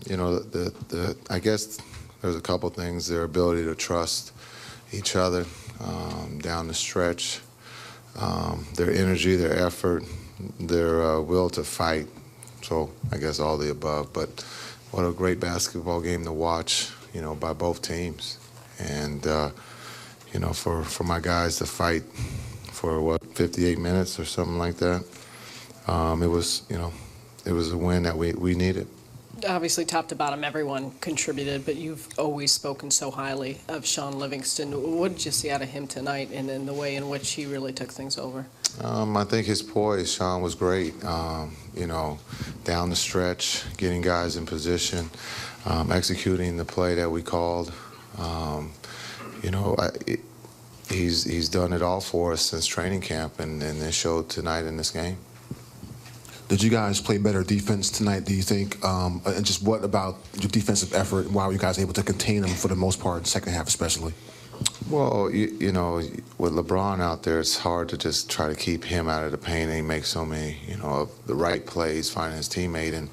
You know, I guess there's a couple things. Their ability to trust each other down the stretch, their energy, their effort, their will to fight. So I guess all the above. But what a great basketball game to watch, you know, by both teams. And, you know, for my guys to fight for, 58 minutes or something like that, it was, you know, it was a win that we needed. Obviously, top to bottom, everyone contributed, but you've always spoken so highly of Sean Livingston. What did you see out of him tonight and in the way in which he really took things over? I think his poise, Sean, was great. You know, down the stretch, getting guys in position, executing the play that we called. You know, he's done it all for us since training camp, and it showed tonight in this game. Did you guys play better defense tonight, do you think? And just what about your defensive effort? Why were you guys able to contain them for the most part, second half especially? Well, you know, with LeBron out there, it's hard to just try to keep him out of the paint, and he makes so many, you know, the right plays, finding his teammate. And,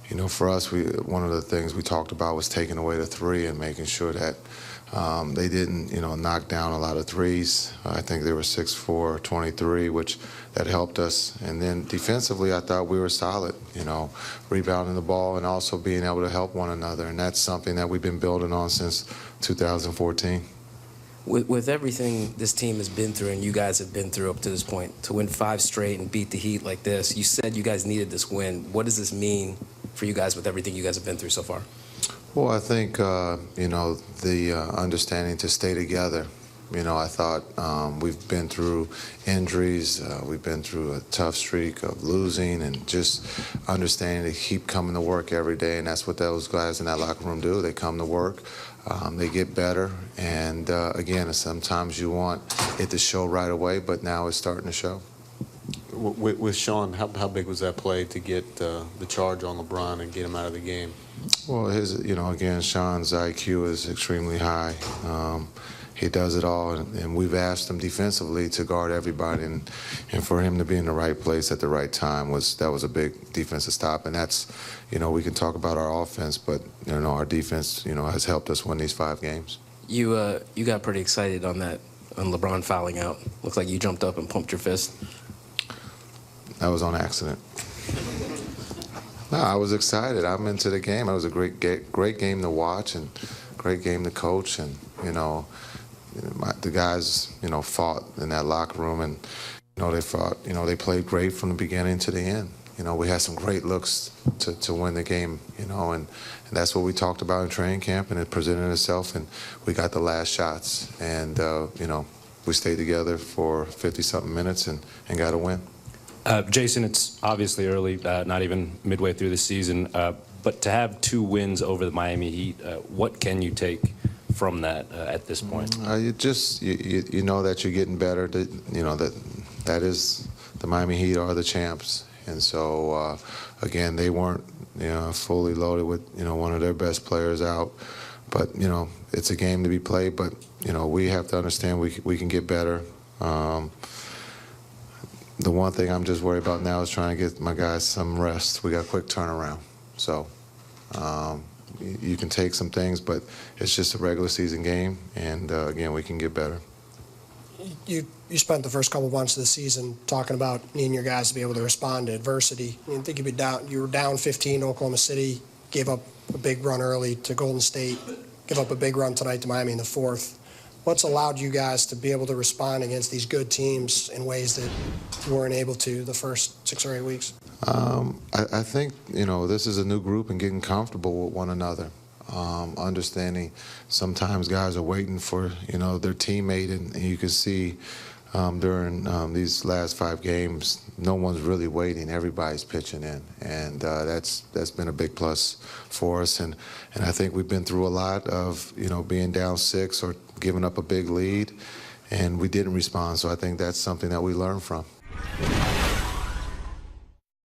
you know, for us, one of the things we talked about was taking away the three and making sure that they didn't, you know, knock down a lot of threes. I think they were 6-4, 23, which that helped us. And then defensively, I thought we were solid, you know, rebounding the ball and also being able to help one another. And that's something that we've been building on since 2014. With everything this team has been through and you guys have been through up to this point, to win 5 straight and beat the Heat like this, you said you guys needed this win. What does this mean for you guys with everything you guys have been through so far? Well, I think, you know, the understanding to stay together. You know, I thought we've been through injuries. We've been through a tough streak of losing, and just understanding to keep coming to work every day. And that's what those guys in that locker room do. They come to work. They get better. And, again, sometimes you want it to show right away, but now it's starting to show. With Sean, how big was that play to get the charge on LeBron and get him out of the game? Well, you know, again, Sean's IQ is extremely high. He does it all, and we've asked him defensively to guard everybody, and for him to be in the right place at the right time was a big defensive stop. And that's, you know, we can talk about our offense, but you know, our defense, you know, has helped us win these 5 games. You got pretty excited on LeBron fouling out. Looked like you jumped up and pumped your fist. That was on accident. No, I was excited. I'm into the game. It was a great game to watch and great game to coach. And, you know, the guys, you know, fought in that locker room, and, you know, they fought. You know, they played great from the beginning to the end. You know, we had some great looks to win the game, you know, and that's what we talked about in training camp, and it presented itself, and we got the last shots. And, you know, we stayed together for 50-something minutes and got a win. Jason, it's obviously early, not even midway through the season, but to have 2 wins over the Miami Heat, what can you take from that at this point? You know that you're getting better. You know that is the Miami Heat are the champs, and so again, they weren't, you know, fully loaded with, you know, one of their best players out, but you know, it's a game to be played. But you know, we have to understand we can get better. The one thing I'm just worried about now is trying to get my guys some rest. We got a quick turnaround. So you can take some things, but it's just a regular season game, and again, we can get better. You spent the first couple months of the season talking about needing your guys to be able to respond to adversity. I think you were down 15 to Oklahoma City, gave up a big run early to Golden State, give up a big run tonight to Miami in the 4th. What's allowed you guys to be able to respond against these good teams in ways that you weren't able to the first 6 or 8 weeks? I think, you know, this is a new group and getting comfortable with one another. Understanding sometimes guys are waiting for, you know, their teammate, and you can see during these last 5 games, no one's really waiting. Everybody's pitching in, and that's been a big plus for us. And I think we've been through a lot of, you know, being down 6 or giving up a big lead, and we didn't respond. So I think that's something that we learned from.